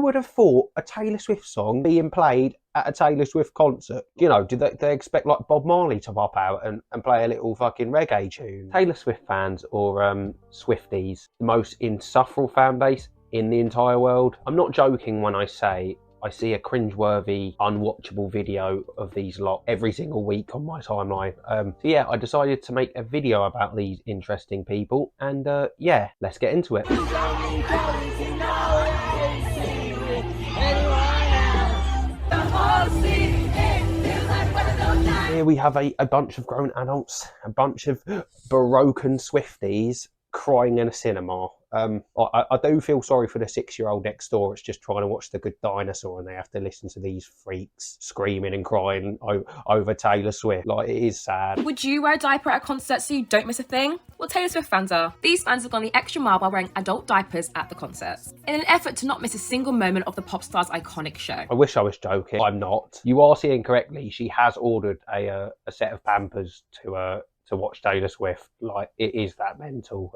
would have thought a Taylor Swift song being played at a Taylor Swift concert? You know, do they expect like Bob Marley to pop out and play a little fucking reggae tune? Taylor Swift fans, or Swifties, the most insufferable fan base in the entire world. I'm not joking when I say I see a cringeworthy, unwatchable video of these lot every single week on my timeline. So yeah, I decided to make a video about these interesting people, and yeah, let's get into it. Here we have a bunch of grown adults, a bunch of broken Swifties crying in a cinema. I do feel sorry for the 6-year-old next door. It's just trying to watch The Good Dinosaur, and they have to listen to these freaks screaming and crying over Taylor Swift. Like, it is sad. Would you wear a diaper at a concert so you don't miss a thing? Well, Taylor Swift fans are. These fans have gone the extra mile by wearing adult diapers at the concerts, in an effort to not miss a single moment of the pop star's iconic show. I wish I was joking. I'm not. You are seeing correctly. She has ordered a set of Pampers to watch Taylor Swift. Like, it is that mental.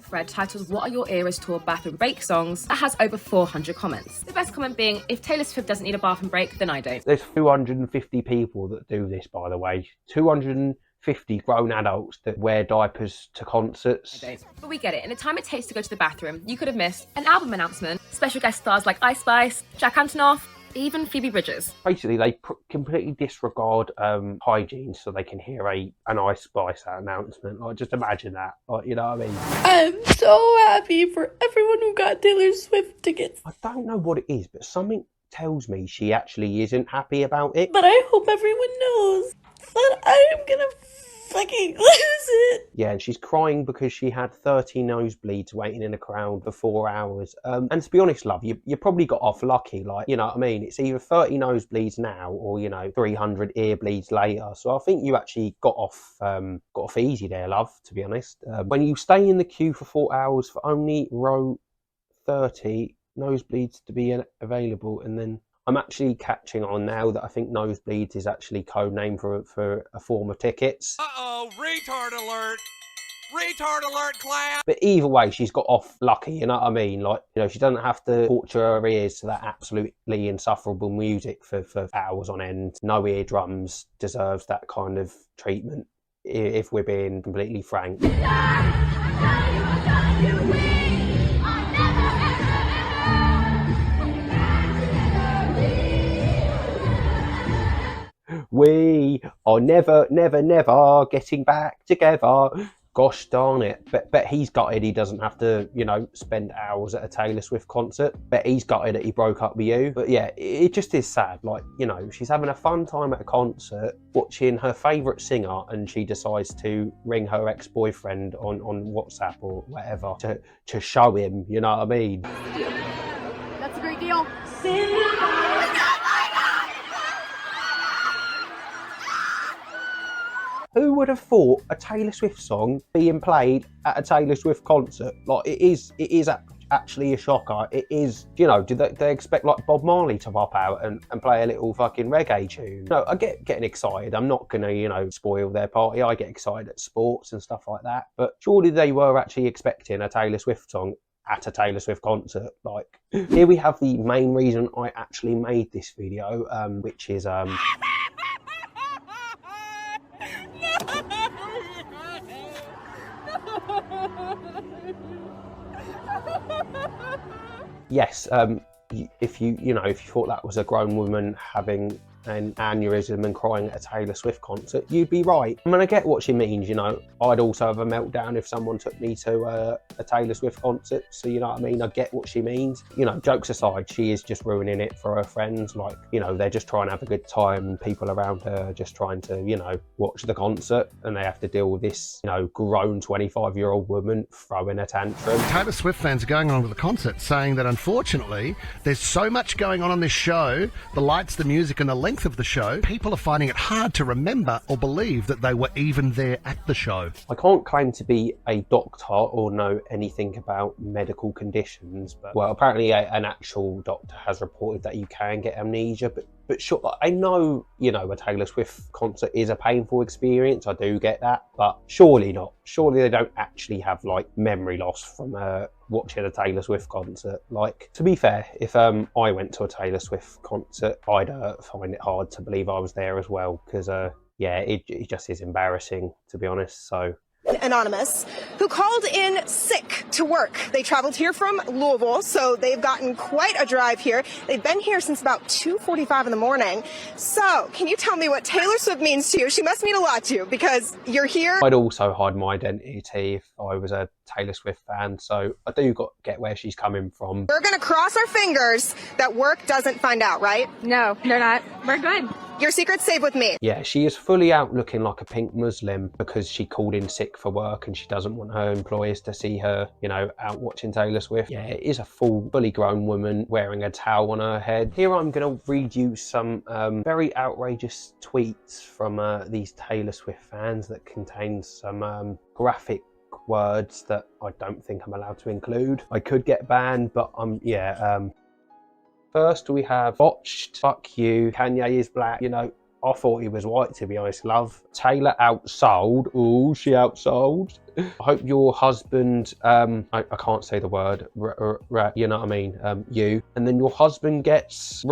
Thread titled "What Are Your Eras Tour Bathroom Break Songs?" that has over 400 comments. The best comment being, if Taylor Swift doesn't need a bathroom break, then I don't. There's 250 people that do this, by the way. 250 grown adults that wear diapers to concerts. But we get it. In the time it takes to go to the bathroom, you could have missed an album announcement, special guest stars like Ice Spice, Jack Antonoff, even Phoebe Bridgers. Basically, they completely disregard hygiene so they can hear an Ice Spice announcement. Like, just imagine that. Like, you know what I mean? I'm so happy for everyone who got Taylor Swift tickets. I don't know what it is, but something tells me she actually isn't happy about it. But I hope everyone knows that I'm gonna fucking lose it. Yeah, and she's crying because she had 30 nosebleeds waiting in a crowd for 4 hours. And to be honest, love, you probably got off lucky. Like, you know what I mean? It's either 30 nosebleeds now or, you know, 300 ear bleeds later. So I think you actually got off easy there, love, to be honest. When you stay in the queue for 4 hours for only row 30 nosebleeds to be available, and then I'm actually catching on now that I think nosebleeds is actually code name for a form of tickets. Uh-oh, retard alert! Retard alert, class! But either way, she's got off lucky, you know what I mean? Like, you know, she doesn't have to torture her ears to that absolutely insufferable music for hours on end. No eardrums deserves that kind of treatment, if we're being completely frank. We are never, never, never getting back together. Gosh darn it. Bet he's gutted he doesn't have to, you know, spend hours at a Taylor Swift concert. Bet he's gutted that he broke up with you. But yeah, it just is sad. Like, you know, she's having a fun time at a concert, watching her favourite singer, and she decides to ring her ex-boyfriend on WhatsApp or whatever to show him, you know what I mean? That's a great deal. Who would have thought a Taylor Swift song being played at a Taylor Swift concert? Like, it is actually a shocker. It is, you know, do they expect like Bob Marley to pop out and play a little fucking reggae tune? No, I get getting excited. I'm not gonna, you know, spoil their party. I get excited at sports and stuff like that. But surely they were actually expecting a Taylor Swift song at a Taylor Swift concert. Like, here we have the main reason I actually made this video, which is yes, if you thought that was a grown woman having an aneurysm and crying at a Taylor Swift concert, you'd be right. I mean, I get what she means, you know. I'd also have a meltdown if someone took me to a Taylor Swift concert, so you know what I mean? I get what she means. You know, jokes aside, she is just ruining it for her friends. Like, you know, they're just trying to have a good time, people around her are just trying to, you know, watch the concert, and they have to deal with this, you know, grown 25-year-old woman throwing a tantrum. Taylor Swift fans are going on with the concert saying that unfortunately there's so much going on this show, the lights, the music and the length of the show, people are finding it hard to remember or believe that they were even there at the show. I can't claim to be a doctor or know anything about medical conditions, but well, apparently an actual doctor has reported that you can get amnesia, but But sure, I know, you know, a Taylor Swift concert is a painful experience. I do get that, but surely not. Surely they don't actually have like memory loss from watching a Taylor Swift concert. Like, to be fair, if I went to a Taylor Swift concert, I'd find it hard to believe I was there as well, because yeah, it just is embarrassing, to be honest. So. Anonymous, who called in sick to work. They traveled here from Louisville, so they've gotten quite a drive here. They've been here since about 2:45 in the morning. So, can you tell me what Taylor Swift means to you? She must mean a lot to you, because you're here. I'd also hide my identity if I was a Taylor Swift fan, so I do get where she's coming from. We're gonna cross our fingers that work doesn't find out, right? No, they're not. We're good. Your secret's safe with me. Yeah, she is fully out looking like a pink Muslim because she called in sick for work and she doesn't want her employers to see her, you know, out watching Taylor Swift. Yeah, it is a fully grown woman wearing a towel on her head. Here I'm going to read you some very outrageous tweets from these Taylor Swift fans that contain some graphic words that I don't think I'm allowed to include. I could get banned, but first we have botched, fuck you, Kanye is black. You know, I thought he was white, to be honest, love. Taylor outsold. Ooh, she outsold. I hope your husband, I can't say the word, you know what I mean, you. And then your husband gets, you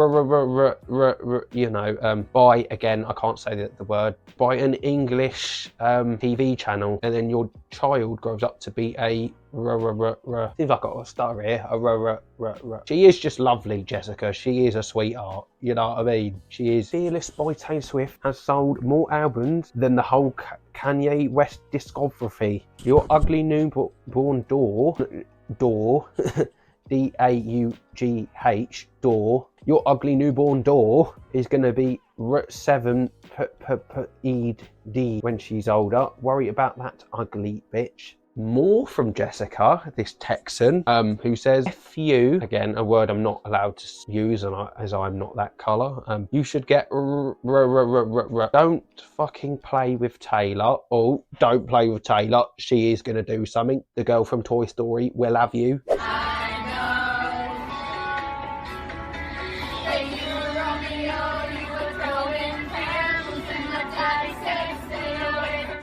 know, by, again, I can't say the word, by an English TV channel. And then your child grows up to be a, seems like I've got a stutter here, She is just lovely, Jessica. She is a sweetheart, you know what I mean? She is. Fearless by Taylor Swift has sold more albums than the whole Kanye West discography. Your ugly newborn door, D-A-U-G-H, door. Your ugly newborn door is going to be 7 E-D when she's older. Worry about that ugly bitch. More from Jessica, this Texan, who says, F you, again, a word I'm not allowed to use as I'm not that colour. You should get don't fucking play with Taylor. Oh, don't play with Taylor. She is going to do something. The girl from Toy Story will have you.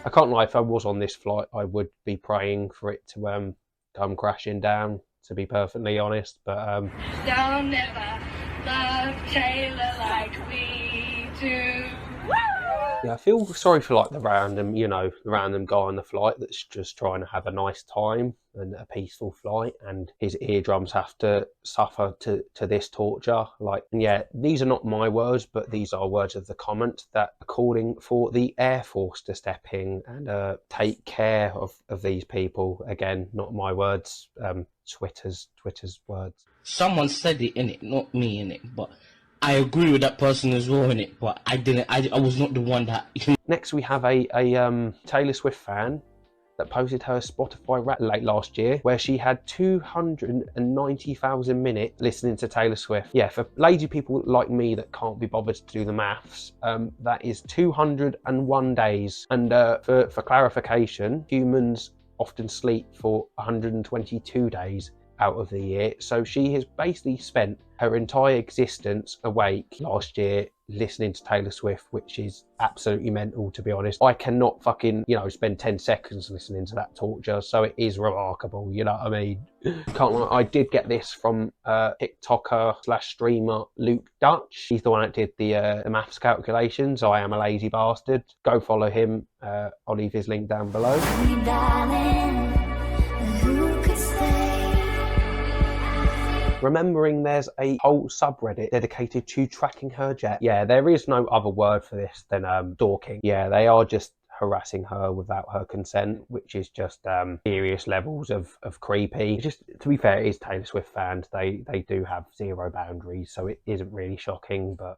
I can't lie, if I was on this flight, I would be praying for it to come crashing down, to be perfectly honest. But they'll never love Taylor like we do. yeah, I feel sorry for like the random guy on the flight that's just trying to have a nice time and a peaceful flight, and his eardrums have to suffer to this torture. Like, and yeah, these are not my words, but these are words of the comment that are calling for the Air Force to step in and take care of these people. Again, not my words, Twitter's words. Someone said it, innit, not me, innit, but I agree with that person as well, innit, but I was not the one that... Next we have a Taylor Swift fan that posted her Spotify Wrapped late last year, where she had 290,000 minutes listening to Taylor Swift. Yeah, for lazy people like me that can't be bothered to do the maths, that is 201 days. And for clarification, humans often sleep for 122 days out of the year. So she has basically spent her entire existence awake last year listening to Taylor Swift, which is absolutely mental, to be honest. I cannot fucking, spend 10 seconds listening to that torture, so it is remarkable, you know what I mean? Can't lie, I did get this from TikToker/streamer Luke Dutch. He's the one that did the maths calculations. I am a lazy bastard. Go follow him. I'll leave his link down below. Remembering there's a whole subreddit dedicated to tracking her jet. Yeah, there is no other word for this than stalking. Yeah, they are just harassing her without her consent, which is just serious levels of creepy. Just to be fair, it is Taylor Swift fans. They do have zero boundaries, so it isn't really shocking. But